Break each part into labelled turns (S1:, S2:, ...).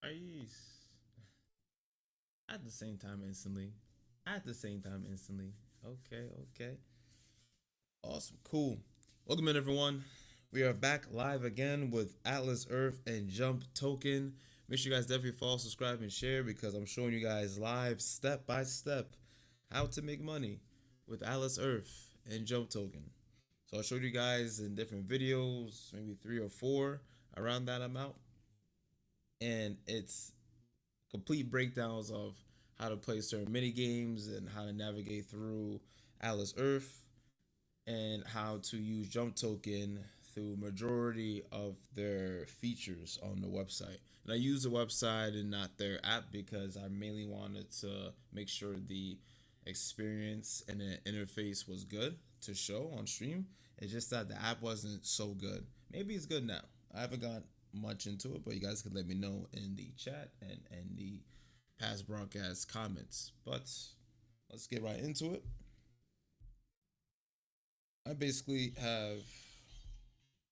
S1: Nice. At the same time instantly. At the same time instantly. Okay, okay. Awesome. Cool. Welcome in everyone. We are back live again with Atlas Earth and Jump Token. Make sure you guys definitely follow, subscribe, and share because I'm showing you guys live step by step how to make money with Atlas Earth and Jump Token. So I'll show you guys in different videos, maybe 3 or 4 around that amount. And it's complete breakdowns of how to play certain mini games and how to navigate through Atlas Earth and how to use Jump Token through majority of their features on the website. And I use the website and not their app because I mainly wanted to make sure the experience and the interface was good to show on stream. It's just that the app wasn't so good. Maybe it's good now. I haven't got much into it, but you guys can let me know in the chat and the past broadcast comments. But let's get right into it. I basically have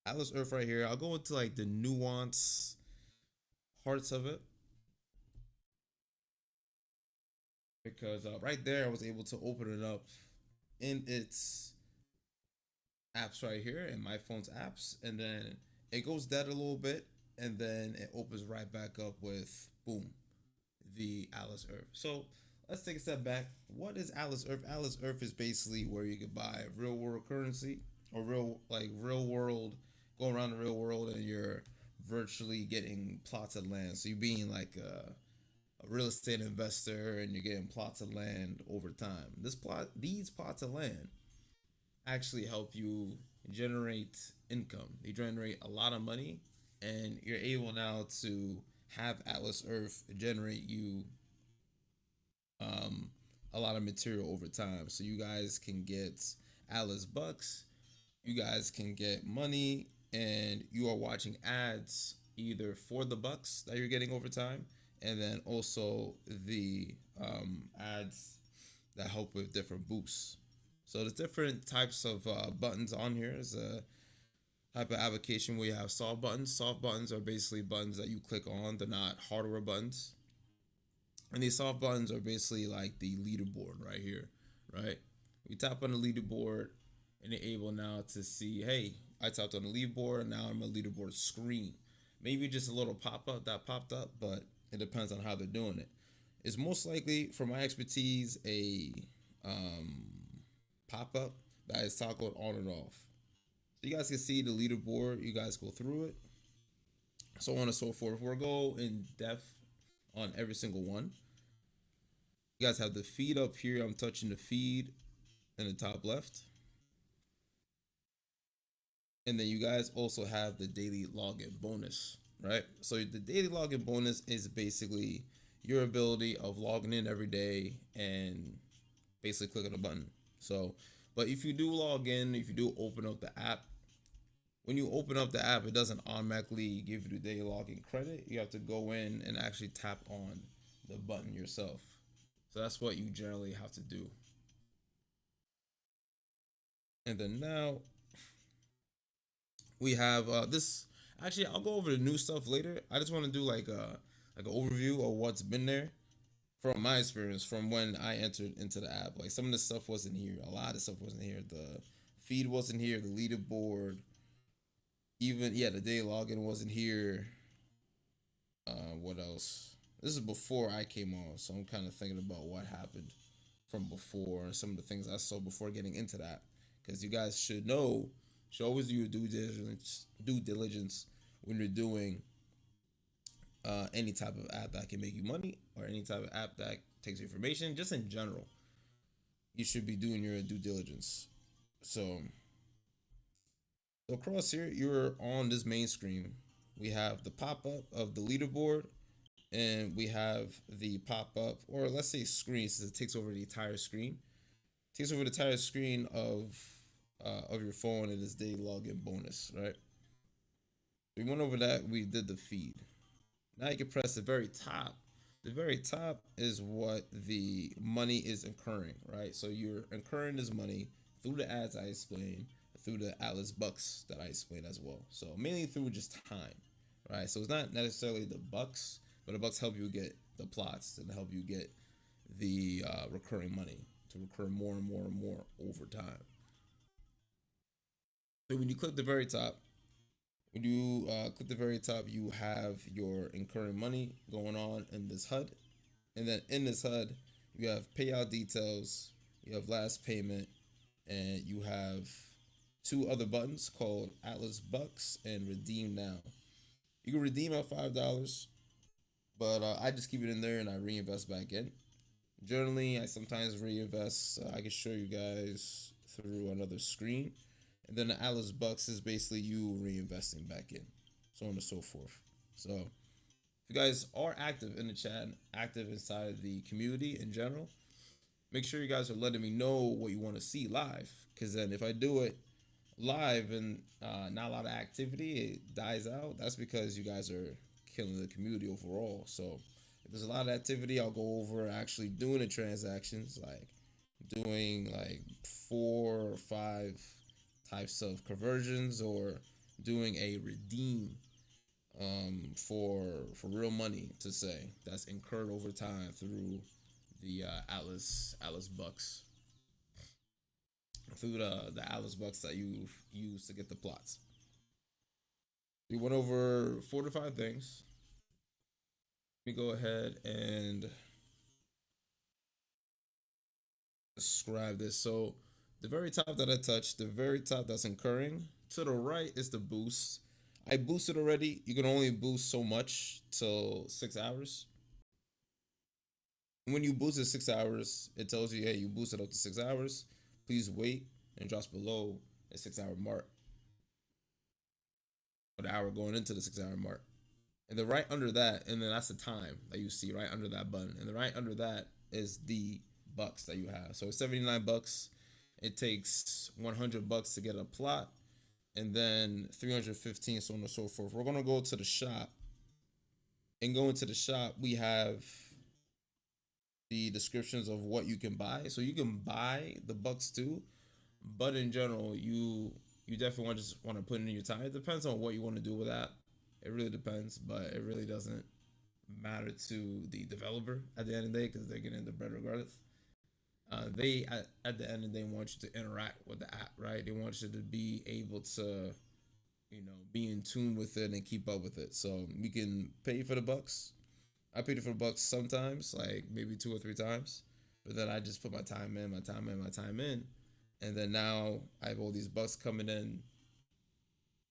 S1: Atlas Earth right here. I'll go into like the nuance parts of it because right there I was able to open it up in its apps right here in my phone's apps, and then it goes dead a little bit, and then it opens right back up with boom, the Atlas Earth. So let's take a step back. What is Atlas Earth? Atlas Earth is basically where you could buy real world currency or real world, going around the real world, and you're virtually getting plots of land. So you're being like a real estate investor, and you're getting plots of land over time. These plots of land actually help you generate income. They generate a lot of money, and you're able now to have Atlas Earth generate you um, a lot of material over time. So you guys can get Atlas bucks, you guys can get money, and you are watching ads either for the bucks that you're getting over time, and then also the ads that help with different boosts. So there's different types of buttons on here. There's a type of application where you have soft buttons. Soft buttons are basically buttons that you click on. They're not hardware buttons. And these soft buttons are basically like the leaderboard right here, right? We tap on the leaderboard and you're able now to see, hey, I tapped on the leaderboard and now I'm a leaderboard screen. Maybe just a little pop-up that popped up, but it depends on how they're doing it. It's most likely, from my expertise, a pop-up that is toggled on and off. So you guys can see the leaderboard. You guys go through it, so on and so forth. We'll go in depth on every single one. You guys have the feed up here. I'm touching the feed in the top left. And then you guys also have the daily login bonus, right? So the daily login bonus is basically your ability of logging in every day and basically clicking a button. So, but if you do log in, if you do open up the app, when you open up the app, it doesn't automatically give you the daily login credit. You have to go in and actually tap on the button yourself. So that's what you generally have to do. And then now we have this. Actually, I'll go over the new stuff later. I just want to do like an overview of what's been there from my experience from when I entered into the app. Like some of the stuff wasn't here. A lot of stuff wasn't here. The feed wasn't here. The leaderboard, even the day login wasn't here. What else? This is before I came on, so I'm kind of thinking about what happened from before and some of the things I saw before getting into that. Because you guys should know, should always do your due diligence when you're doing any type of app that can make you money or any type of app that takes information. Just in general, you should be doing your due diligence. So across here, you're on this main screen. We have the pop-up of the leaderboard, and we have the pop-up, or let's say screen, since it takes over the entire screen. It takes over the entire screen of your phone and this day login bonus, right? We went over that. We did the feed. Now you can press the very top. The very top is what the money is incurring, right? So you're incurring this money through the ads I explained, through the Atlas bucks that I explained as well. So mainly through just time, right? So it's not necessarily the bucks, but the bucks help you get the plots and help you get the recurring money to recur more and more and more over time. So when you click the very top, when you click the very top, you have your incurring money going on in this HUD, and then in this HUD, you have payout details, you have last payment, and you have two other buttons called Atlas Bucks and Redeem Now. You can redeem at $5, but I just keep it in there and I reinvest back in. Generally, I sometimes reinvest. I can show you guys through another screen. And then the Atlas Bucks is basically you reinvesting back in, so on and so forth. So if you guys are active in the chat, active inside the community in general, make sure you guys are letting me know what you want to see live. Because then if I do it live and not a lot of activity, it dies out. That's because you guys are killing the community overall. So if there's a lot of activity, I'll go over actually doing the transactions, like doing like 4 or 5 types of conversions, or doing a redeem for real money, to say, that's incurred over time through the Atlas Bucks, through the Atlas Bucks that you use to get the plots. We went over 4 to 5 things. Let me go ahead and describe this. So the very top that I touched, the very top that's incurring, to the right is the boost. I boosted already. You can only boost so much till 6 hours. When you boost it 6 hours, it tells you, hey, you boosted up to 6 hours. Please wait, and drops below a 6 hour mark, or the hour going into the 6 hour mark. And then right under that, and then that's the time that you see right under that button. And then right under that is the bucks that you have. So it's 79 bucks. It takes 100 bucks to get a plot, and then 315, so on and so forth. We're gonna go to the shop, and go into the shop. We have the descriptions of what you can buy. So you can buy the bucks too, but in general, you definitely just want to put it in your time. It depends on what you want to do with that. It really depends, but it really doesn't matter to the developer at the end of the day, because they're getting the bread regardless. They at the end of the day want you to interact with the app, right? They want you to be able to, be in tune with it and keep up with it. So you can pay for the bucks. I paid for the bucks sometimes, like maybe 2 or 3 times, but then I just put my time in, and then now I have all these bucks coming in,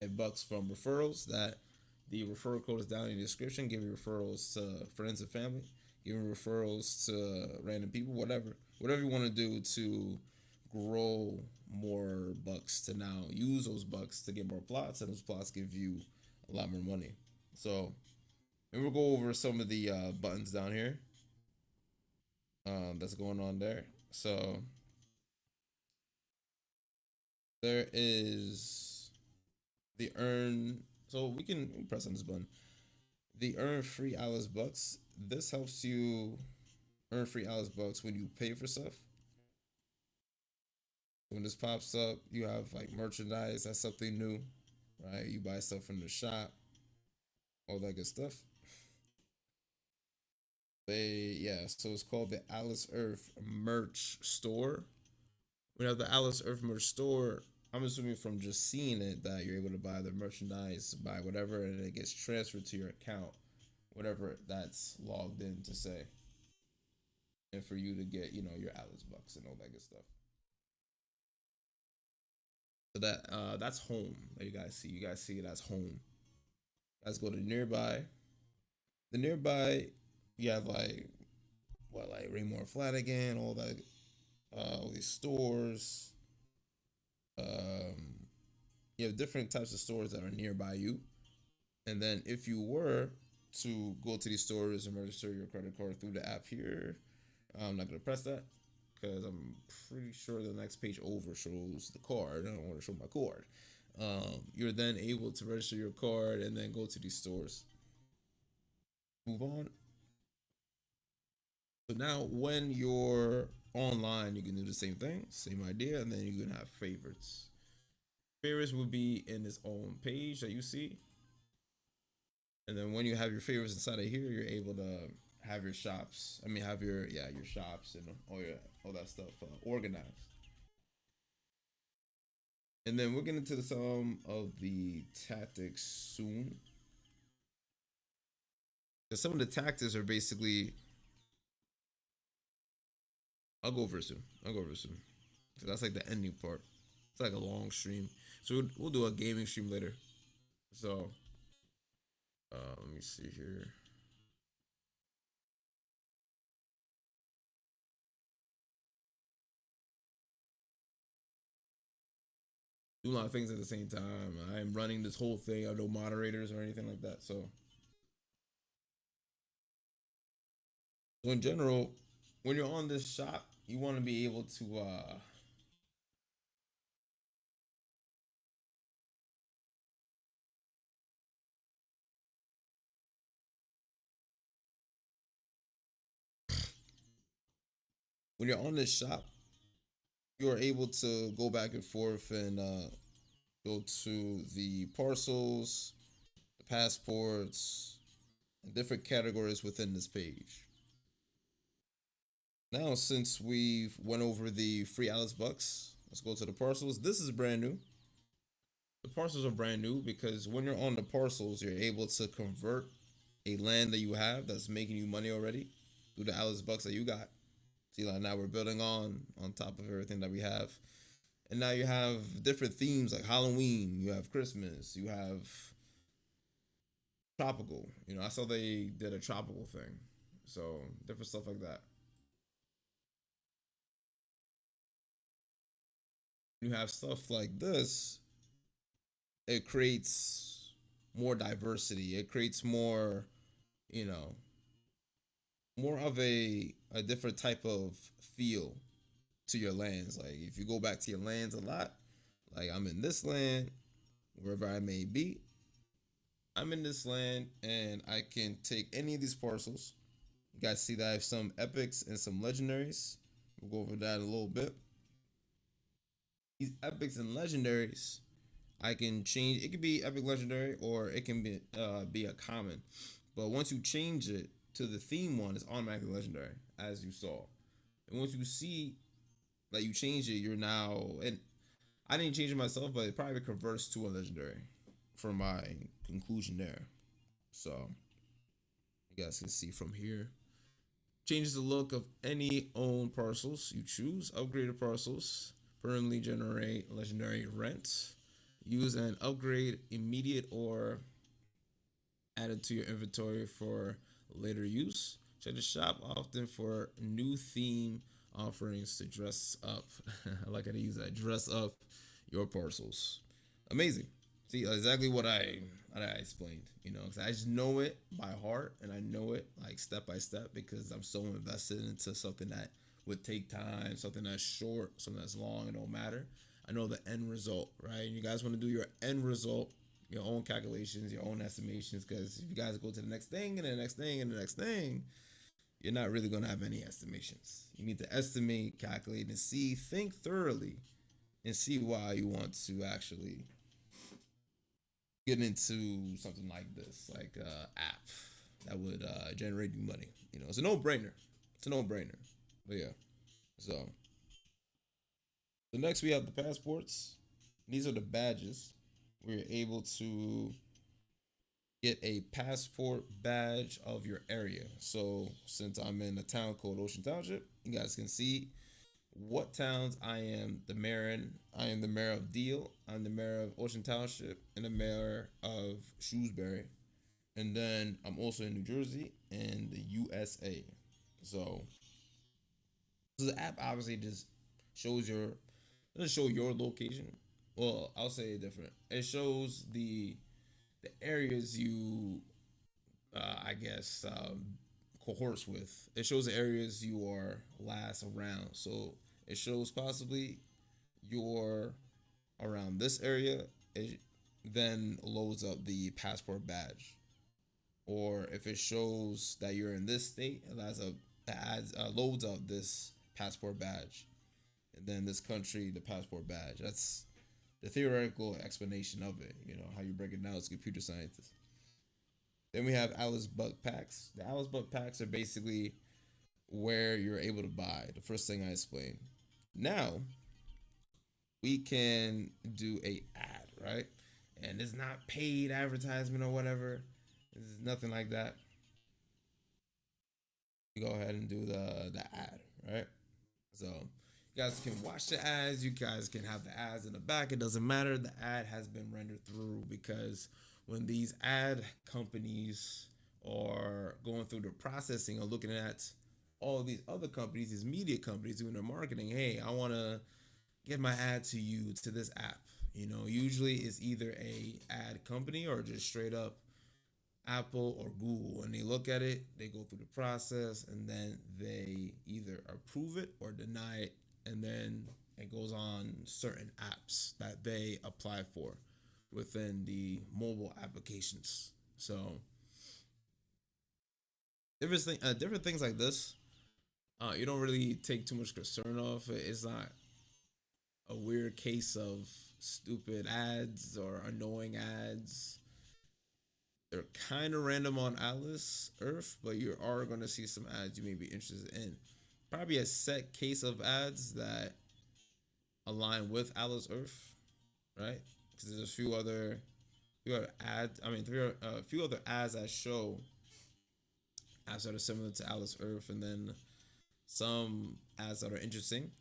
S1: and bucks from referrals. That the referral code is down in the description. Giving referrals to friends and family, giving referrals to random people, whatever you want to do to grow more bucks, to now use those bucks to get more plots, and those plots give you a lot more money. So, and we'll go over some of the buttons down here that's going on there. So there is the earn. So we can press on this button. The earn free Atlas Bucks. This helps you earn free Atlas Bucks when you pay for stuff. When this pops up, you have like merchandise. That's something new, right? You buy stuff from the shop, all that good stuff. So it's called the Atlas Earth Merch Store. We have the Atlas Earth Merch Store. I'm assuming from just seeing it that you're able to buy the merchandise, buy whatever, and it gets transferred to your account, whatever that's logged in to say, and for you to get, your Atlas Bucks and all that good stuff. So that's home that you guys see. You guys see it as home. You guys go to nearby. The nearby, you have like Raymore Flanagan, all that, all these stores. You have different types of stores that are nearby you, and then if you were to go to these stores and register your credit card through the app here, I'm not gonna press that because I'm pretty sure the next page over shows the card. I don't want to show my card. You're then able to register your card and then go to these stores. Move on. So now when you're online, you can do the same thing, same idea, and then you can have favorites. Favorites will be in its own page that you see. And then when you have your favorites inside of here, you're able to have your shops. I mean, have your shops and all that stuff organized. And then we'll get into some of the tactics soon. Because some of the tactics are basically, I'll go over it soon. I'll go over it soon. So that's like the ending part. It's like a long stream. So we'll do a gaming stream later. So let me see here. Do a lot of things at the same time. I'm running this whole thing. I have no moderators or anything like that. So in general, when you're on this shop, you want to be able to when you're on this shop, you are able to go back and forth and go to the parcels, the passports, and different categories within this page. Now, since we've went over the free Alice Bucks, let's go to the parcels. This is brand new. The parcels are brand new because when you're on the parcels, you're able to convert a land that you have that's making you money already through the Alice Bucks that you got. See, like now we're building on top of everything that we have. And now you have different themes like Halloween, you have Christmas, you have tropical. You know, I saw they did a tropical thing. So different stuff like that. You have stuff like this, it creates more diversity. It creates more, you know, more of a different type of feel to your lands. Like if you go back to your lands a lot, like I'm in this land, wherever I may be, I'm in this land and I can take any of these parcels. You guys see that I have some epics and some legendaries. We'll go over that in a little bit. These epics and legendaries, I can change. It could be epic legendary or it can be a common. But once you change it to the theme one, it's automatically legendary, as you saw. And once you see that you change it, you're now, and I didn't change it myself, but it probably converts to a legendary for my conclusion there. So you guys can see from here. Changes the look of any owned parcels you choose. Upgraded parcels permanently generate legendary rent. Use and upgrade immediate or added to your inventory for later use. Check the shop often for new theme offerings to dress up. I like how to use that. Dress up your parcels. Amazing. See exactly what I explained. You know, 'cause I just know it by heart and I know it like step by step because I'm so invested into something that would take time, something that's short, something that's long. It don't matter. I know the end result, right? And you guys want to do your end result, your own calculations, your own estimations, because if you guys go to the next thing and the next thing and the next thing, you're not really going to have any estimations. You need to estimate, calculate, and see, think thoroughly, and see why you want to actually get into something like this, like app that would generate you money. You know, it's a no-brainer. It's a no-brainer. But yeah, so next we have the passports. These are the badges. We're able to get a passport badge of your area. So since I'm in a town called Ocean Township, you guys can see what towns I am the mayor in. I am the mayor of Deal. I'm the mayor of Ocean Township and the mayor of Shrewsbury. And then I'm also in New Jersey and the USA. So, so the app obviously just shows your it doesn't show your location. Well, I'll say it different. It shows the areas you I guess cohorts with. It shows the areas you are last around. So it shows possibly you're around this area. It then loads up the passport badge. Or if it shows that you're in this state, it loads up this passport badge. And then this country, the passport badge. That's the theoretical explanation of it. You know how you break it down as a computer scientist. Then we have Alice Buck Packs. The Alice Buck Packs are basically where you're able to buy. The first thing I explained. Now we can do a ad, right? And it's not paid advertisement or whatever. It's nothing like that. You go ahead and do the ad, right? So you guys can watch the ads. You guys can have the ads in the back. It doesn't matter. The ad has been rendered through because when these ad companies are going through the processing or looking at all these other companies, these media companies doing their marketing, hey, I want to get my ad to you to this app. You know, usually it's either a ad company or just straight up Apple or Google. And they look at it, they go through the process, and then they either approve it or deny it. And then it goes on certain apps that they apply for within the mobile applications. So different things like this, you don't really take too much concern of. It's not a weird case of stupid ads or annoying ads. They're kind of random on Atlas Earth, but you are going to see some ads you may be interested in. Probably a set case of ads that align with Atlas Earth, right? Because there's few other ads. I mean, a few other ads that show ads that are similar to Atlas Earth, and then some ads that are interesting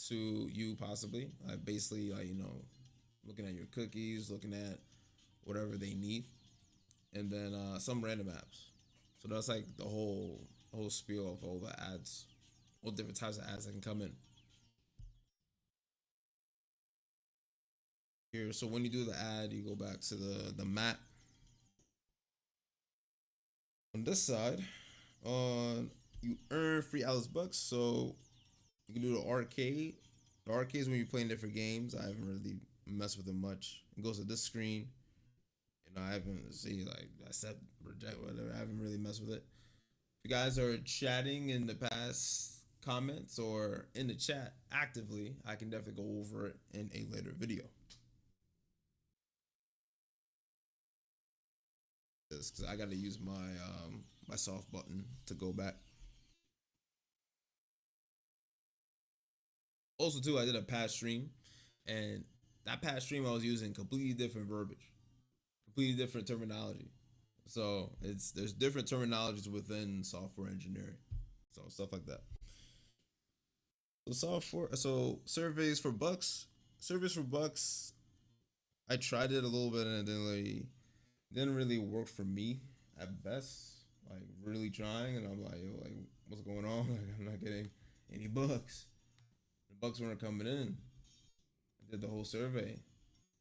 S1: to you possibly. Basically, looking at your cookies, looking at whatever they need, and then some random apps. So that's like the whole spiel of all the ads, all different types of ads that can come in here. So when you do the ad, you go back to the map. On this side, on you earn free Alice Bucks, so you can do the arcade. The arcade is when you're playing different games. I haven't really messed with it much. It goes to this screen. I haven't see like accept, reject, whatever. I haven't really messed with it. If you guys are chatting in the past comments or in the chat actively, I can definitely go over it in a later video. Because I got to use my soft button to go back. Also, too, I did a past stream, and that past stream I was using completely different verbiage, completely different terminology. So there's different terminologies within software engineering, so stuff like that. So surveys for bucks. I tried it a little bit and it didn't really work for me at best. Like really trying, and I'm like, yo, like what's going on? Like I'm not getting any bucks. The bucks weren't coming in. I did the whole survey,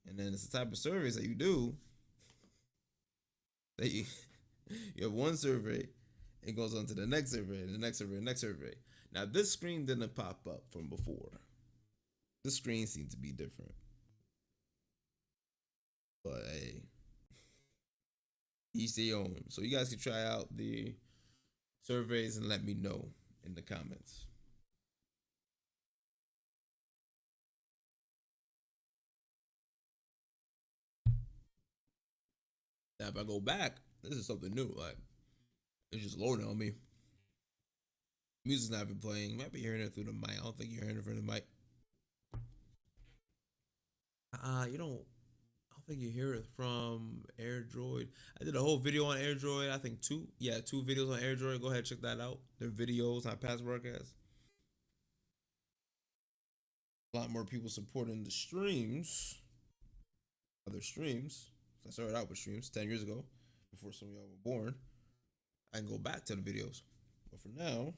S1: and then it's the type of surveys that you do that you you have one survey, it goes on to the next survey, the next survey, the next survey. Now this screen didn't pop up from before. This screen seemed to be different, but hey, each their own. So you guys can try out the surveys and let me know in the comments. Now if I go back, this is something new. Like it's just loading on me. Music's not been playing. You might be hearing it through the mic. I don't think you're hearing it through the mic. You don't. I don't think you hear it from AirDroid. I did a whole video on AirDroid. I think two videos on AirDroid. Go ahead and check that out. They're videos, not past broadcasts. A lot more people supporting the streams, other streams. So I started out with streams 10 years ago, before some of y'all were born. I can go back to the videos, but for now,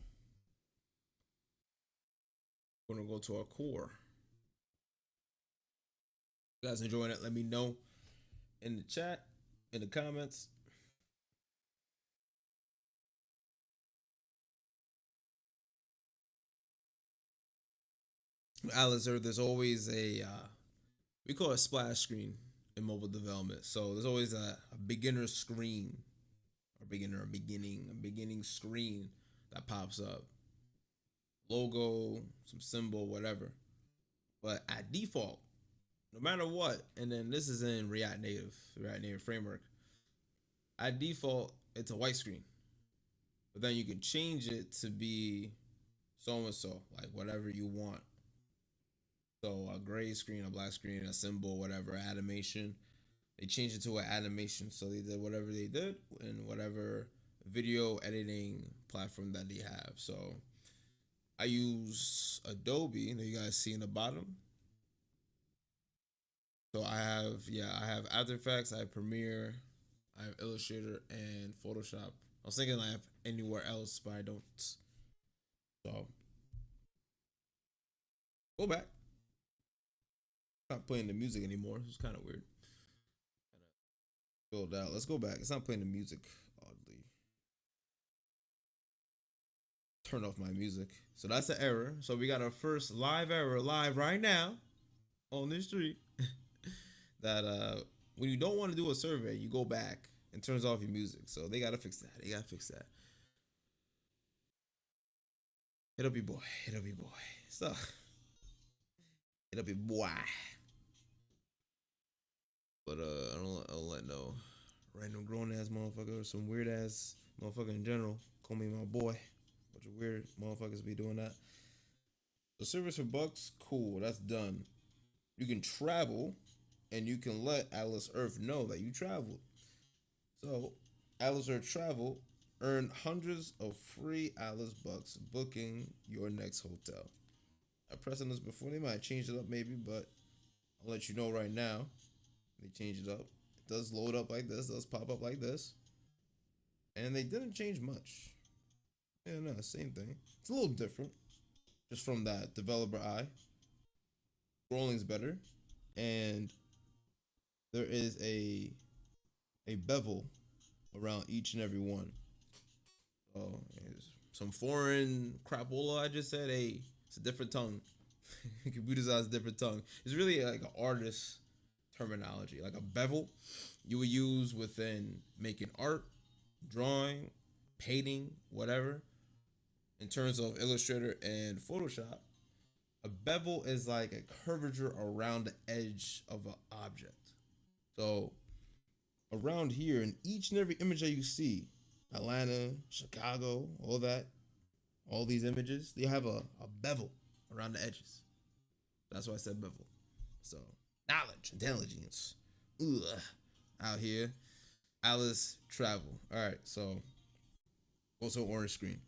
S1: we're gonna go to our core. If you guys enjoying it? Let me know in the chat, in the comments. Alice, there's always we call it a splash screen in mobile development. So there's always a beginner screen, or a beginning screen that pops up. Logo, some symbol, whatever. But at default, no matter what, and then this is in React Native framework. At default, it's a white screen, but then you can change it to be so and so, like whatever you want. So a gray screen, a black screen, a symbol, whatever, animation. They changed it to an animation, so they did whatever they did in whatever video editing platform that they have. So I use Adobe that you guys see in the bottom. So I have After Effects, I have Premiere, I have Illustrator and Photoshop. I was thinking I have anywhere else, but I don't. So go back. Not playing the music anymore. It's kind of weird. Filled out. Let's go back. It's not playing the music. Oddly, turn off my music. So that's an error. So we got our first live error live right now on the street. That when you don't want to do a survey, you go back and turns off your music. So they gotta fix that. They gotta fix that. It'll be boy. It'll be boy. So it'll be boy. But I don't let no random grown ass motherfucker or some weird ass motherfucker in general call me my boy. Bunch of weird motherfuckers be doing that. The service for bucks, cool, that's done. You can travel and you can let Atlas Earth know that you traveled. So Atlas Earth Travel earn hundreds of free Atlas bucks booking your next hotel. I pressed on this before, they might change it up maybe, but I'll let you know right now. They changed it up. It does load up like this, does pop up like this. And they didn't change much. Yeah, no, same thing. It's a little different. Just from that developer eye. Scrolling's better. And there is a bevel around each and every one. So some foreign crapola I just said. Hey, it's a different tongue. Computers has a different tongue. It's really like an artist terminology. Like a bevel you would use within making art, drawing, painting, whatever. In terms of Illustrator and Photoshop, a bevel is like a curvature around the edge of an object. So around here, in each and every image that you see, Atlanta, Chicago, all that, all these images, they have a bevel around the edges. That's why I said bevel. So knowledge, intelligence, out here. Alice travel. All right, so also orange screen.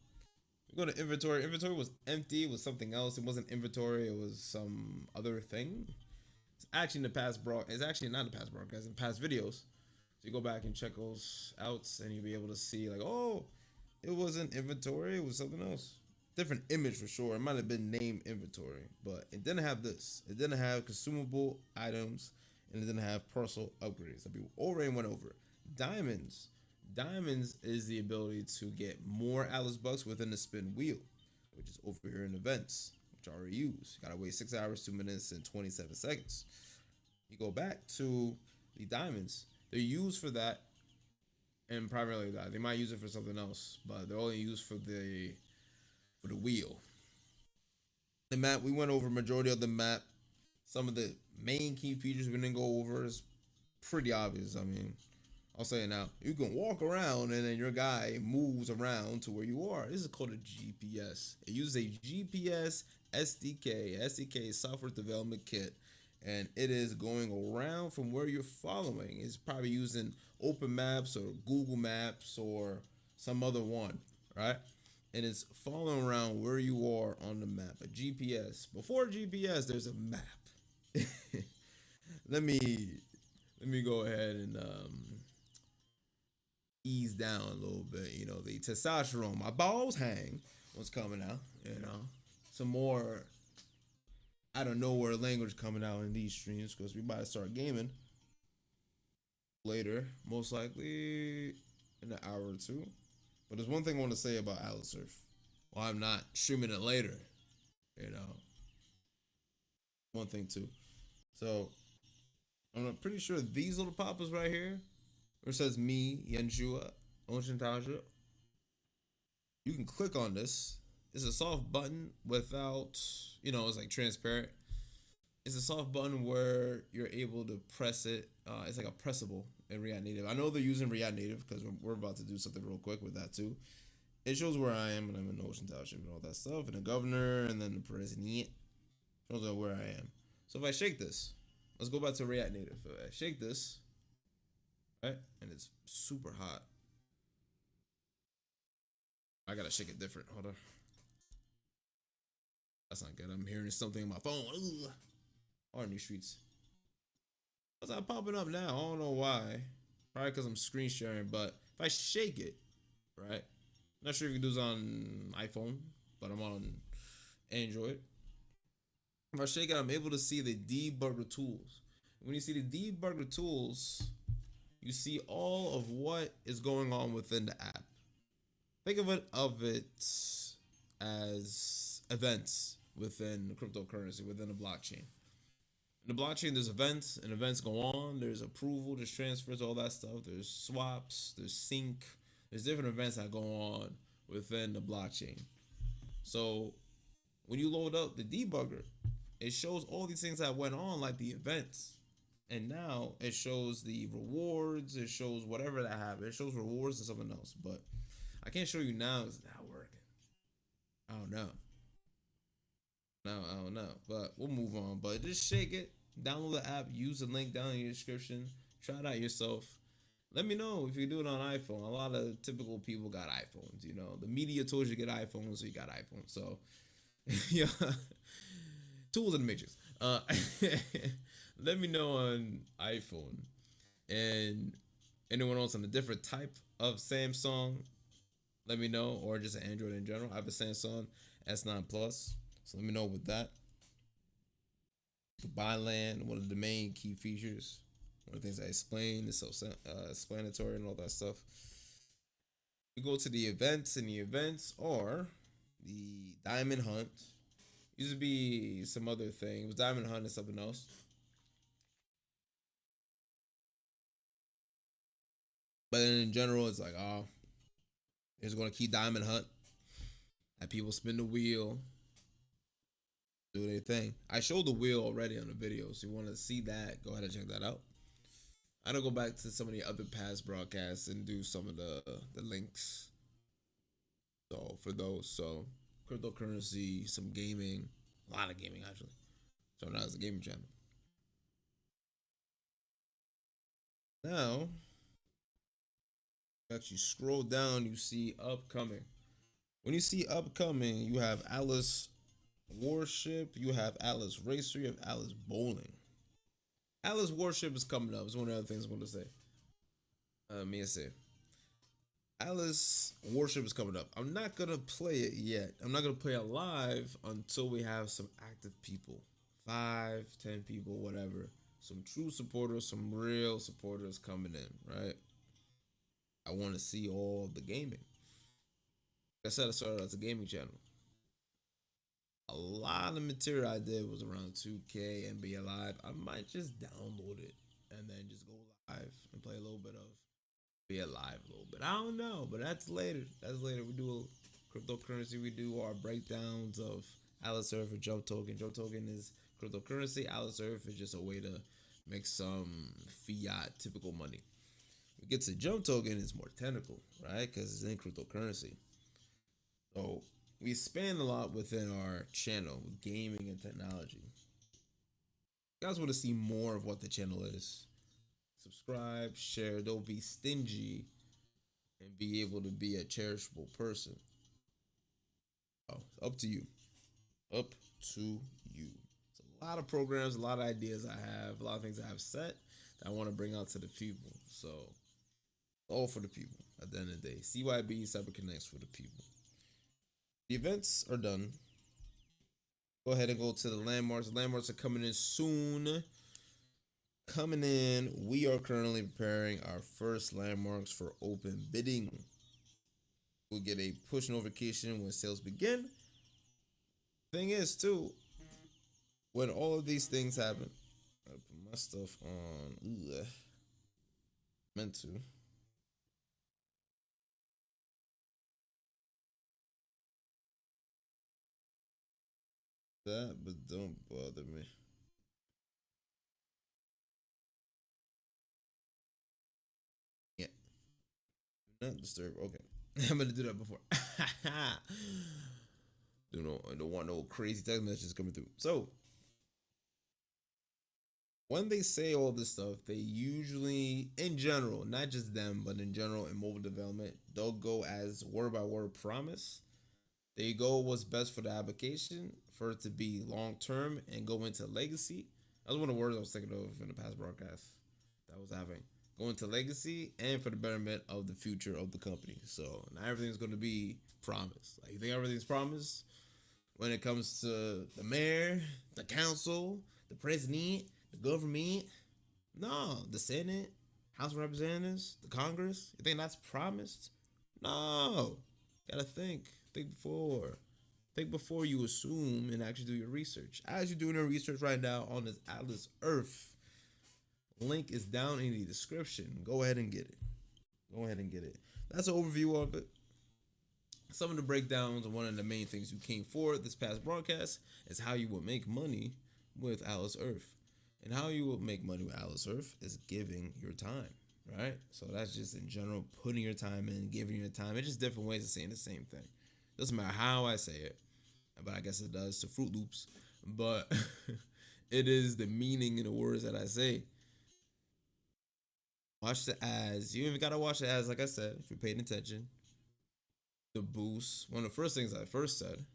S1: We go to inventory. Inventory was empty. It was something else. It wasn't inventory. It was some other thing. It's actually in the past broadcast. It's actually not in the past broadcast. In past videos. So you go back and check those out, and you'll be able to see like, oh, it wasn't inventory. It was something else. Different image for sure. It might have been named inventory, but it didn't have this. It didn't have consumable items, and it didn't have parcel upgrades that we already went over. Diamonds. Diamonds is the ability to get more Atlas bucks within the spin wheel, which is over here in events, which I already used. You gotta wait 6 hours, 2 minutes, and 27 seconds. You go back to the diamonds. They're used for that, and primarily that. They might use it for something else, but they're only used for the wheel. The map, we went over majority of the map. Some of the main key features we didn't go over is pretty obvious. I mean, I'll say it now. You can walk around and then your guy moves around to where you are. This is called a GPS. It uses a GPS SDK. SDK software development kit. And it is going around from where you're following. It's probably using Open Maps or Google Maps or some other one, right? And it's following around where you are on the map. A GPS. Before GPS, there's a map. let me go ahead and ease down a little bit. You know, the testosterone, my balls hang. What's coming out? You know, some more out of nowhere language coming out in these streams because we about to start gaming later, most likely in an hour or two. But there's one thing I want to say about Atlas Earth. Well, I'm not streaming it later. You know, one thing too. So I'm pretty sure these little poppers right here, where it says me, Yenjua, Onshintaja, you can click on this. It's a soft button without, you know, it's like transparent. It's a soft button where you're able to press it. It's like a pressable. in React Native. I know they're using React Native because we're about to do something real quick with that too. It shows where I am, and I'm in Ocean Township and all that stuff, and the governor, and then the president. Shows where I am. So if I shake this, let's go back to React Native. If I shake this, right, and it's super hot. I gotta shake it different. Hold on. That's not good. I'm hearing something in my phone. Ugh. On these streets. What's that popping up now? I don't know why. Probably because I'm screen sharing, but if I shake it, right? I'm not sure if you can do this on iPhone, but I'm on Android. If I shake it, I'm able to see the debugger tools. When you see the debugger tools, you see all of what is going on within the app. Think of it as events within cryptocurrency, within a blockchain. In the blockchain, there's events, and events go on. There's approval, there's transfers, all that stuff. There's swaps, there's sync. There's different events that go on within the blockchain. So when you load up the debugger, it shows all these things that went on, like the events. And now it shows the rewards. It shows whatever that happened. It shows rewards and something else. But I can't show you now. It's not working. I don't know. No, I don't know. But we'll move on. But just shake it. Download the app. Use the link down in your description. Try it out yourself. Let me know if you do it on iPhone. A lot of typical people got iPhones. You know, the media told you to get iPhones, so you got iPhones. So, yeah. Tools in the matrix. Let me know on iPhone and anyone else on a different type of Samsung. Let me know, or just Android in general. I have a Samsung S9 Plus, so let me know with that. Buy land, one of the main key features. One of the things I explain is self-explanatory and all that stuff. We go to the events, and the events are the Diamond Hunt. Used to be some other thing. It was Diamond Hunt and something else. But in general, it's like, oh, it's going to keep Diamond Hunt. Have people spin the wheel, do their thing. I showed the wheel already on the video, so you want to see that, go ahead and check that out. I don't go back to some of the other past broadcasts and do some of the links. So for those, so cryptocurrency, some gaming, a lot of gaming actually. So now it's a gaming channel. Now, actually scroll down, you see upcoming. When you see upcoming, you have Atlas Warship, you have Atlas Racer, you have Atlas Bowling. Atlas Warship is coming up. It's one of the other things I want to say. Me and say. Atlas Warship is coming up. I'm not gonna play it yet. I'm not gonna play it live until we have some active people. 5, 10 people, whatever. Some true supporters, some real supporters coming in, right? I want to see all the gaming. Like I said, I started as a gaming channel. A lot of material I did was around 2K, NBA Live. I might just download it and then just go live and play a little bit of NBA Live a little bit. I don't know, but that's later. That's later. We do a cryptocurrency. We do our breakdowns of Atlas Earth or JumpToken. JumpToken is cryptocurrency. Atlas Earth is just a way to make some fiat typical money. We get to JumpToken, it's more technical, right? Because it's in cryptocurrency. So we expand a lot within our channel with gaming and technology. If you guys want to see more of what the channel is, subscribe, share. Don't be stingy and be able to be a cherishable person. Oh, it's up to you. Up to you. It's a lot of programs, a lot of ideas I have, a lot of things I have set that I want to bring out to the people. So, all for the people at the end of the day. CYB Cyber Connects for the people. The events are done. Go ahead and go to the landmarks. The landmarks are coming in soon. Coming in, we are currently preparing our first landmarks for open bidding. We'll get a push notification when sales begin. Thing is, too, when all of these things happen, I put my stuff on. Ugh. Meant to. That, but don't bother me. Not disturb. Okay. I'm gonna do that before. I don't want no crazy text messages coming through. So when they say all this stuff, they usually, in general, not just them, but in general in mobile development, they'll go as word by word promise. They go what's best for the application for it to be long term and go into legacy. That was one of the words I was thinking of in the past broadcast that I was having. Go into legacy and for the betterment of the future of the company. So not everything's going to be promised. Like you think everything's promised when it comes to the mayor, the council, the president, the government. No, the Senate, House of Representatives, the Congress. You think that's promised? No. Gotta think. Think before. Think before you assume and actually do your research. As you're doing your research right now on this Atlas Earth, link is down in the description. Go ahead and get it. Go ahead and get it. That's an overview of it. Some of the breakdowns and one of the main things you came for this past broadcast is how you will make money with Atlas Earth. And how you will make money with Atlas Earth is giving your time, right? So that's just in general putting your time in, giving your time. It's just different ways of saying the same thing. Doesn't matter how I say it, but I guess it does to Fruit Loops. But it is the meaning in the words that I say. Watch the ads. You even gotta watch the ads, like I said, if you're paying attention. The boost. One of the first things I first said,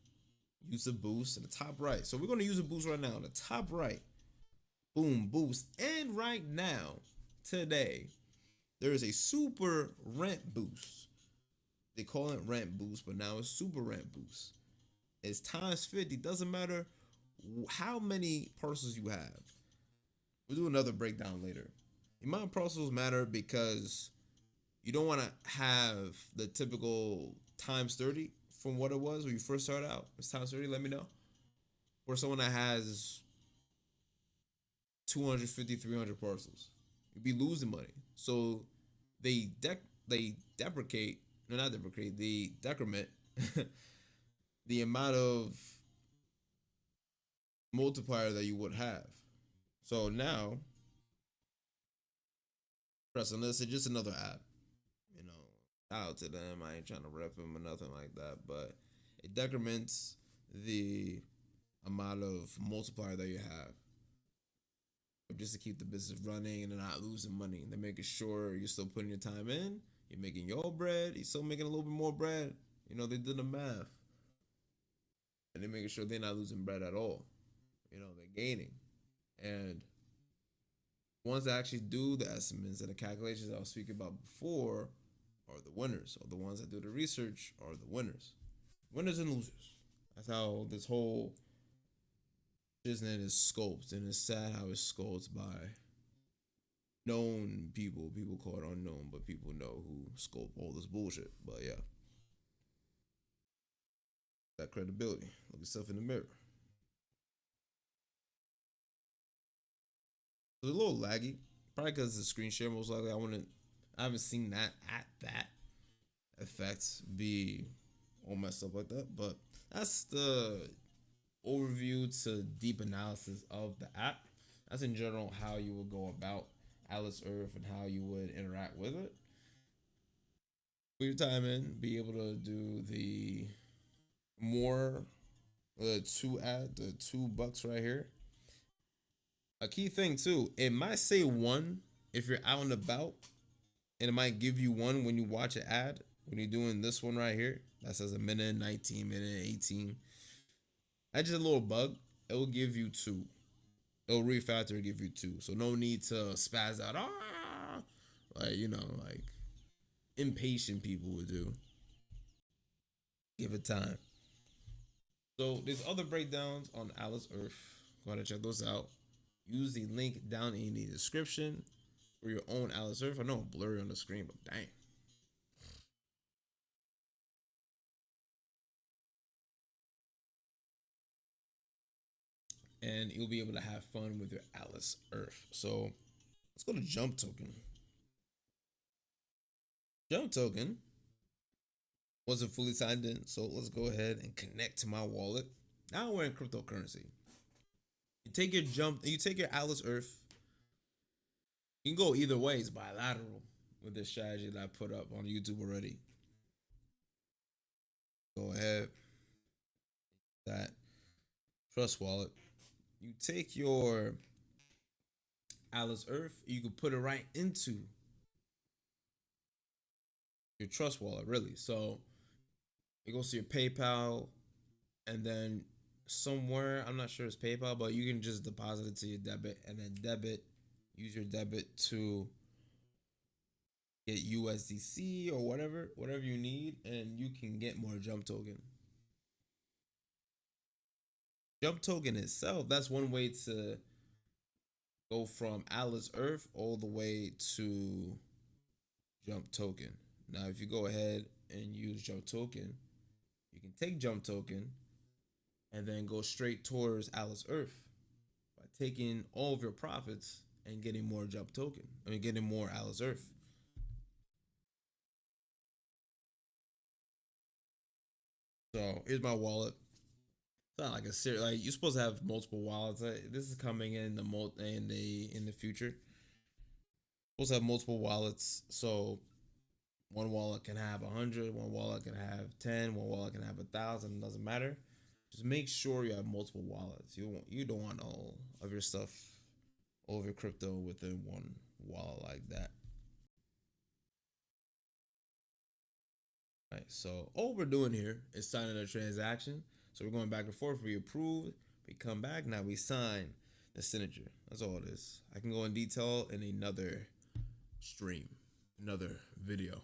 S1: use the boost in the top right. So we're gonna use a boost right now in the top right. Boom, boost. And right now, today, there is a super rent boost. They call it rent boost, but now it's super rent boost. It's times 50. Doesn't matter how many parcels you have. We'll do another breakdown later. The amount of parcels matter because you don't want to have the typical times 30 from what it was when you first start out. It's times 30, let me know. Or someone that has 250, 300 parcels. You'd be losing money. So they deprecate, no, not deprecate, they decrement the amount of multiplier that you would have. So now, press on this, it's just another app. You know, out to them. I ain't trying to rep them or nothing like that, but it decrements the amount of multiplier that you have just to keep the business running and not losing money. They're making sure you're still putting your time in, you're making your bread, you're still making a little bit more bread. You know, they did the math. And they're making sure they're not losing bread at all. You know, they're gaining. And ones that actually do the estimates and the calculations I was speaking about before are the winners. Or the ones that do the research are the winners. Winners and losers. That's how this whole business is scoped. And it's sad how it's scoped by known people. People call it unknown, but people know who scope all this bullshit. But yeah. That credibility. Look yourself in the mirror. It's a little laggy, probably because the screen share. Most likely, I haven't seen that at that effect be all messed up like that. But that's the overview to deep analysis of the app. That's in general how you would go about Atlas Earth and how you would interact with it. Put your time in, be able to do the more the $2 right here. A key thing too, it might say 1 if you're out and about, and it might give you 1 when you watch an ad. When you're doing this one right here, that says a minute 19, minute 18. That's just a little bug. It will give you 2. It'll refactor and give you 2. So no need to spaz out. Like, you know, like impatient people would do. Give it time. So there's other breakdowns on Atlas Earth. Go ahead and check those out. Use the link down in the description for your own Atlas Earth. I know I'm blurry on the screen, but dang. And you'll be able to have fun with your Atlas Earth. So let's go to JumpToken. JumpToken wasn't fully signed in, so let's go ahead and connect to my wallet. Now we're in cryptocurrency. You take your Atlas Earth. You can go either way. It's bilateral. with this strategy that I put up on YouTube already. Go ahead, that Trust Wallet. You take your Atlas Earth, you can put it right into your Trust Wallet, really. So it goes to your PayPal, and then somewhere, I'm not sure it's PayPal, but you can just deposit it to your debit, and then use your debit to get USDC or whatever you need, and you can get more JumpToken. JumpToken itself, that's one way to go from Atlas Earth all the way to JumpToken. Now, if you go ahead and use JumpToken, you can take JumpToken and then go straight towards Atlas Earth by taking all of your profits and getting more JumpToken. I mean, getting more Atlas Earth. So here's my wallet. It's not like a serious, like you're supposed to have multiple wallets. This is coming in the future. Supposed to have multiple wallets, so one wallet can have 100, one wallet can have 10, one wallet can have 1,000. It doesn't matter. Just make sure you have multiple wallets. You don't want all of your stuff, all of your crypto within one wallet like that. All right. So all we're doing here is signing a transaction. So we're going back and forth. We approve. We come back. Now we sign the signature. That's all it is. I can go in detail in another stream, another video.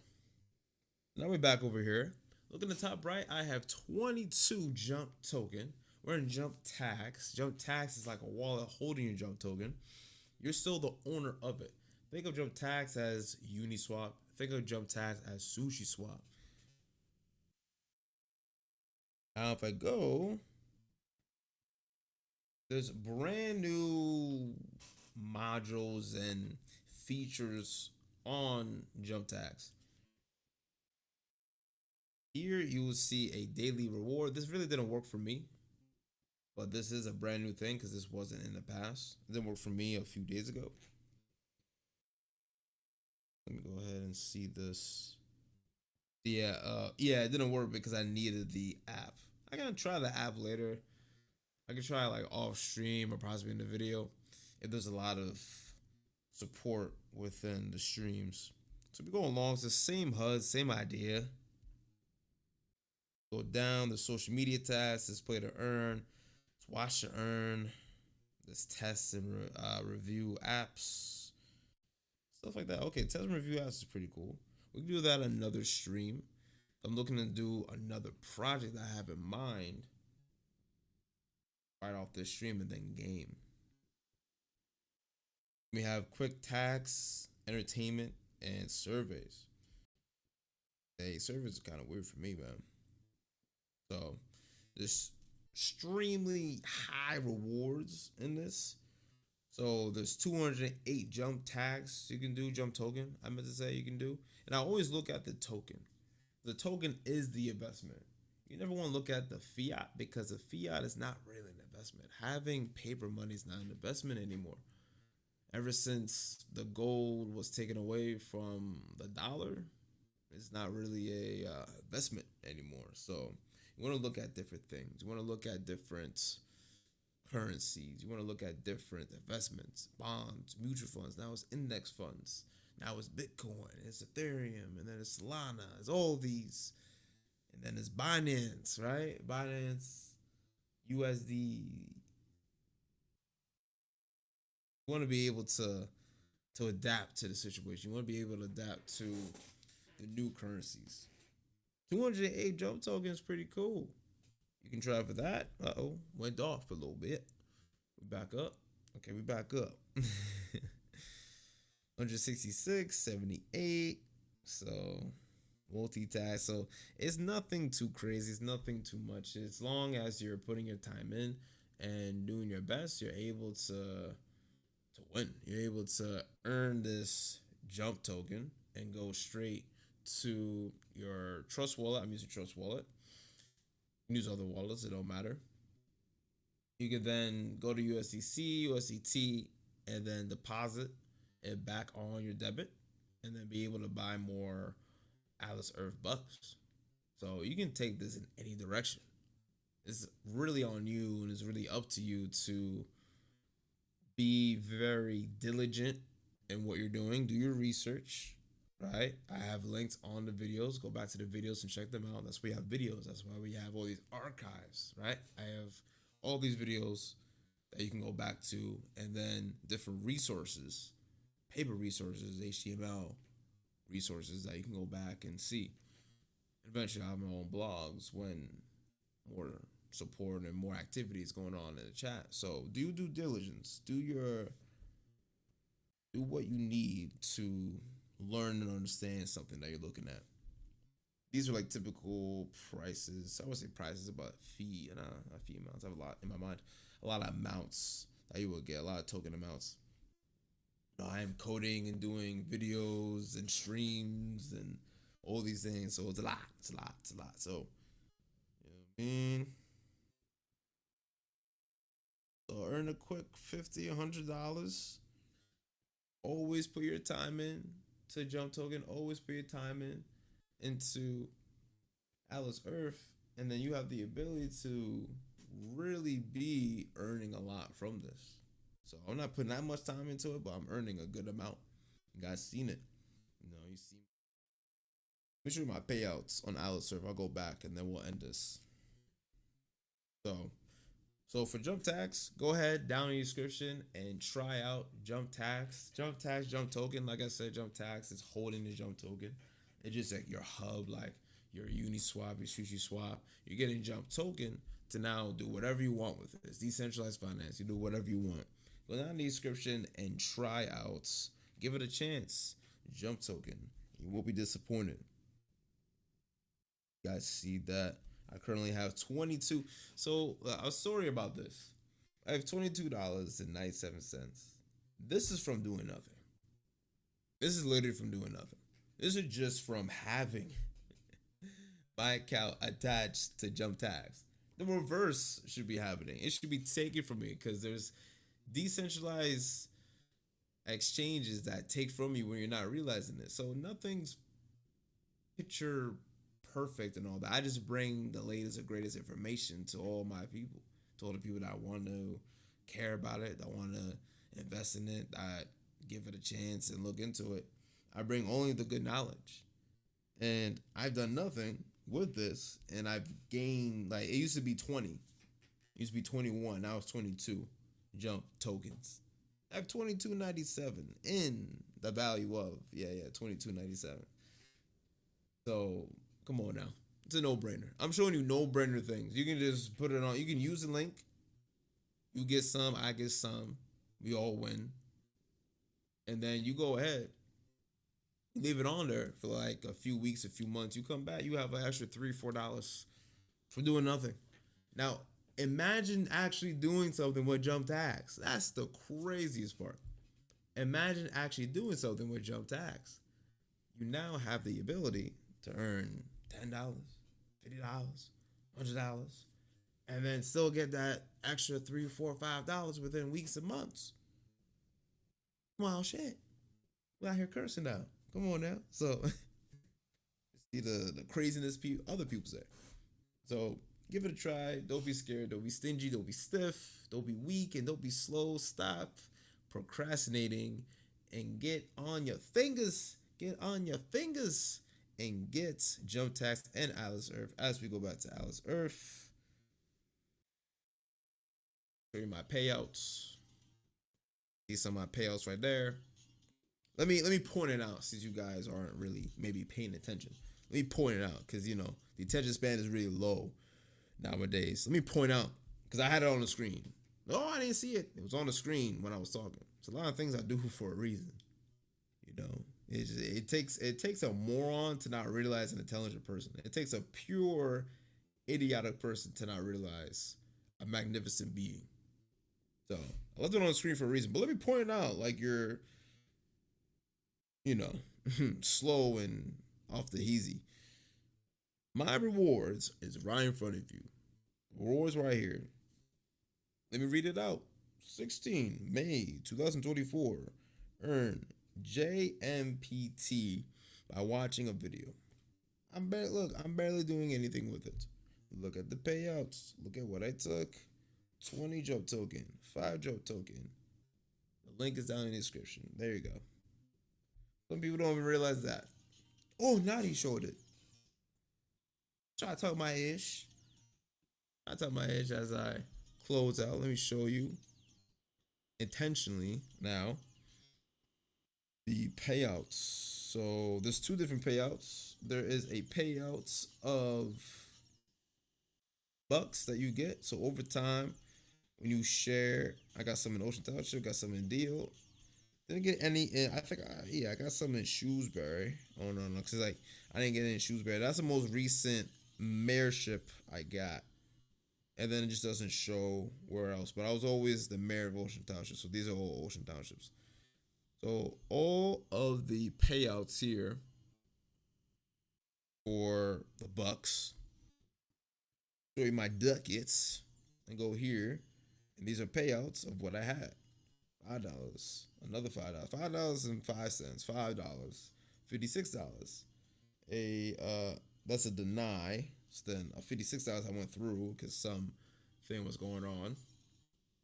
S1: Now we're back over here. Look in the top right. I have 22 JumpToken. We're in JumpTax. JumpTax is like a wallet holding your JumpToken. You're still the owner of it. Think of JumpTax as Uniswap. Think of JumpTax as SushiSwap. Now if I go, there's brand new modules and features on JumpTax. Here you will see a daily reward. This really didn't work for me, but this is a brand new thing because this wasn't in the past. It didn't work for me a few days ago. Let me go ahead and see this. Yeah, it didn't work because I needed the app. I gotta try the app later. I could try like off stream or possibly in the video if there's a lot of support within the streams. So we go along. It's the same HUD, same idea. Go down the social media tasks. Let's play to earn. Let's watch to earn. Let's test and review apps. Stuff like that. Okay, test and review apps is pretty cool. We can do that another stream. I'm looking to do another project I have in mind right off this stream and then game. We have quick tax, entertainment, and surveys. Hey, surveys are kind of weird for me, man. So there's extremely high rewards in this. So there's 208 jump tags you can do, JumpToken, I meant to say you can do. And I always look at the token. The token is the investment. You never want to look at the fiat because the fiat is not really an investment. Having paper money is not an investment anymore. Ever since the gold was taken away from the dollar, it's not really a investment anymore. So you want to look at different things. You want to look at different currencies. You want to look at different investments, bonds, mutual funds. Now it's index funds. Now it's Bitcoin. It's Ethereum. And then it's Solana. It's all these. And then it's Binance, right? Binance, USD. You want to be able to adapt to the situation. You want to be able to adapt to the new currencies. 208 JumpToken is pretty cool. You can try for that. Went off a little bit. We back up. Okay, we back up. 166, 78. So multitask. So it's nothing too crazy. It's nothing too much. As long as you're putting your time in and doing your best, you're able to win. You're able to earn this JumpToken and go straight to your Trust Wallet. I'm using Trust Wallet. You can use other wallets. It don't matter. You can then go to USDC, USDT, and then deposit it back on your debit. and then be able to buy more Alice Earth bucks. So you can take this in any direction. It's really on you, and it's really up to you to be very diligent in what you're doing. Do your research, right? I have links on the videos. Go back to the videos and check them out. That's why we have videos. That's why we have all these archives, right? I have all these videos that you can go back to, and then different resources, paper resources, HTML resources that you can go back and see. Eventually, I have my own blogs when more support and more activities going on in the chat. So do due diligence. Do what you need to learn and understand something that you're looking at. These are like typical prices. I would say prices, but fee, not fee amounts. I have a lot in my mind. A lot of amounts that you will get. A lot of token amounts. I am coding and doing videos and streams and all these things. So it's a lot. It's a lot. It's a lot. So, you know what I mean? So earn a quick $50, $100. Always put your time in to JumpToken. Always put your time in into Alice Earth, and then you have the ability to really be earning a lot from this. So I'm not putting that much time into it, but I'm earning a good amount. You guys seen it. You see. Make sure my payouts on Alice Earth. I'll go back and then we'll end this. So for Jump Tax, go ahead down in the description and try out Jump Tax. Jump Tax, JumpToken. Like I said, Jump Tax is holding the JumpToken. It's just like your hub, like your Uniswap, your SushiSwap. You're getting JumpToken to now do whatever you want with it. It's decentralized finance. You do whatever you want. Go down in the description and try out. Give it a chance. JumpToken. You won't be disappointed. You guys see that? I currently have 22. So a story about this. I have $22.97. This is from doing nothing. This is literally from doing nothing. This is just from having my account attached to Jump Tax. The reverse should be happening. It should be taken from me because there's decentralized exchanges that take from you when you're not realizing it. So nothing's picture perfect and all that. I just bring the latest and greatest information to all my people, to all the people that want to care about it, that want to invest in it, that give it a chance and look into it. I bring only the good knowledge. And I've done nothing with this, and I've gained, like, it used to be 20. It used to be 21. Now it's 22 jump tokens. I have 22.97 in the value of, 22.97. So come on now. It's a no-brainer. I'm showing you no-brainer things. You can just put it on. You can use the link. You get some, I get some. We all win. And then you go ahead. Leave it on there for like a few weeks, a few months. You come back, you have an extra $3, $4 for doing nothing. Now, imagine actually doing something with Jump Tax. That's the craziest part. Imagine actually doing something with Jump Tax. You now have the ability to earn $10, $50, $100, and then still get that extra $3, $4, $5 within weeks and months. Wow, shit. We out here cursing now. Come on now. So see the craziness other people say. So give it a try. Don't be scared. Don't be stingy. Don't be stiff. Don't be weak, and don't be slow. Stop procrastinating and get on your fingers. Get on your fingers and get Jump Tax and Alice Earth. As we go back to Alice Earth, show you my payouts. See some of my payouts right there. Let me point it out since you guys aren't really maybe paying attention. Let me point it out because, the attention span is really low nowadays. Let me point out because I had it on the screen. No, I didn't see it. It was on the screen when I was talking. It's a lot of things I do for a reason. It takes a moron to not realize an intelligent person. It takes a pure idiotic person to not realize a magnificent being. So I left it on the screen for a reason. But let me point it out like you're slow and off the easy. My rewards is right in front of you. Rewards right here. Let me read it out. 16 May 2024. Earn JMPT by watching a video. I'm barely doing anything with it. Look at the payouts. Look at what I took. 20 JumpToken, 5 JumpToken. The link is down in the description. There you go. Some people don't even realize that. Oh, now he showed it. Try to talk my ish. I talk my ish as I close out. Let me show you intentionally now the payouts. So there's two different payouts. There is a payout of bucks that you get. So over time, when you share, I got some in Ocean Township, got some in Deal. Didn't get any in, I think, I got some in Shrewsbury. Oh, no, because like, I didn't get any in Shrewsbury. That's the most recent mayorship I got. And then it just doesn't show where else. But I was always the mayor of Ocean Township. So these are all Ocean Townships. So all of the payouts here for the bucks. Show you my ducats. And go here. And these are payouts of what I had. $5. Another $5. $5.05. $5. $56. That's a deny. So then $56 I went through because some thing was going on.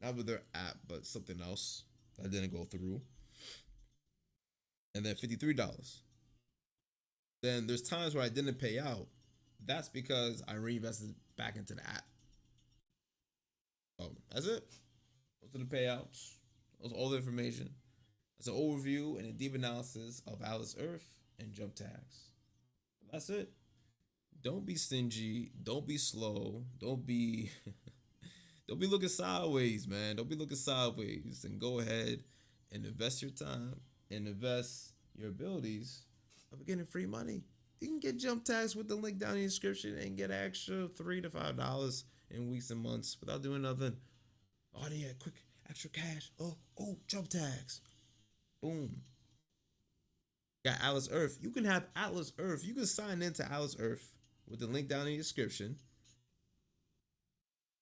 S1: Not with their app, but something else that didn't go through. And then $53. Then there's times where I didn't pay out. That's because I reinvested back into the app. Oh, that's it. Those are the payouts. Those are all the information. That's an overview and a deep analysis of Atlas Earth and jump tags. That's it. Don't be stingy. Don't be slow. Don't be don't be looking sideways, man. Don't be looking sideways. And go ahead and invest your time and invest your abilities of getting free money. You can get jump tags with the link down in the description and get an extra $3 to $5 in weeks and months without doing nothing. Oh yeah, quick extra cash. Oh, jump tags. Boom. Got Atlas Earth. You can have Atlas Earth. You can sign into Atlas Earth with the link down in the description.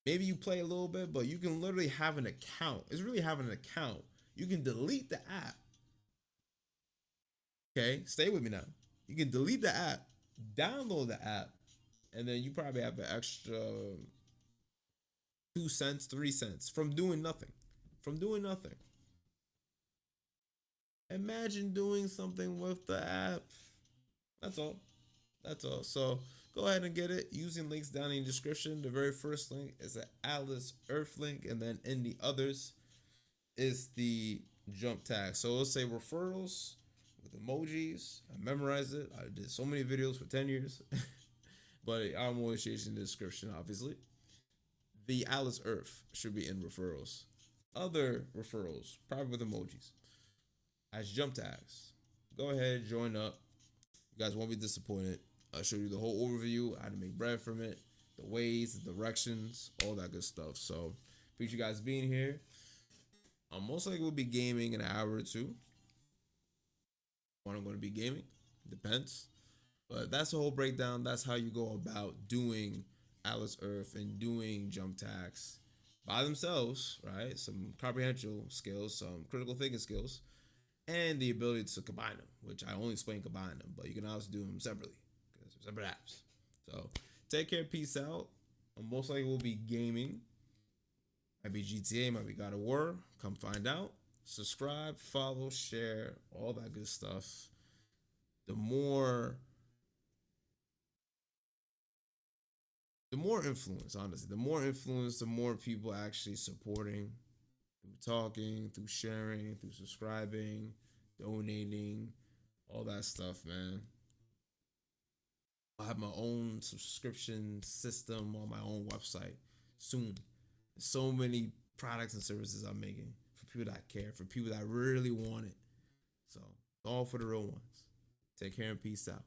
S1: Maybe you play a little bit, but you can literally have an account. It's really having an account. You can delete the app. Okay, stay with me now. You can delete the app, download the app, and then you probably have an extra 2 cents, 3 cents from doing nothing. From doing nothing. Imagine doing something with the app. That's all. That's all. So go ahead and get it using links down in the description. The very first link is an Atlas Earth link, and then in the others is the jump tag. So it'll say referrals with emojis. I memorized it. I did so many videos for 10 years. But I'm always changing the description, obviously. The Atlas Earth should be in referrals. Other referrals, probably with emojis, as jump tags. Go ahead, join up. You guys won't be disappointed. I'll show you the whole overview, how to make bread from it, the ways, the directions, all that good stuff. So, appreciate you guys being here. Most likely will be gaming in an hour or two. When I'm going to be gaming, depends. But that's the whole breakdown. That's how you go about doing Atlas Earth and doing jump tags by themselves, right? Some comprehension skills, some critical thinking skills, and the ability to combine them, which I only explain combine them, but you can also do them separately because they're separate apps. So take care, peace out. Most likely we'll be gaming. Might be GTA, might be God of War. Come find out. Subscribe, follow, share, all that good stuff. The more influence, honestly, the more influence, the more people actually supporting through talking, through sharing, through subscribing, donating, all that stuff, man. I have my own subscription system on my own website soon. So many products and services I'm making for people that care, for people that really want it. So, all for the real ones. Take care and peace out.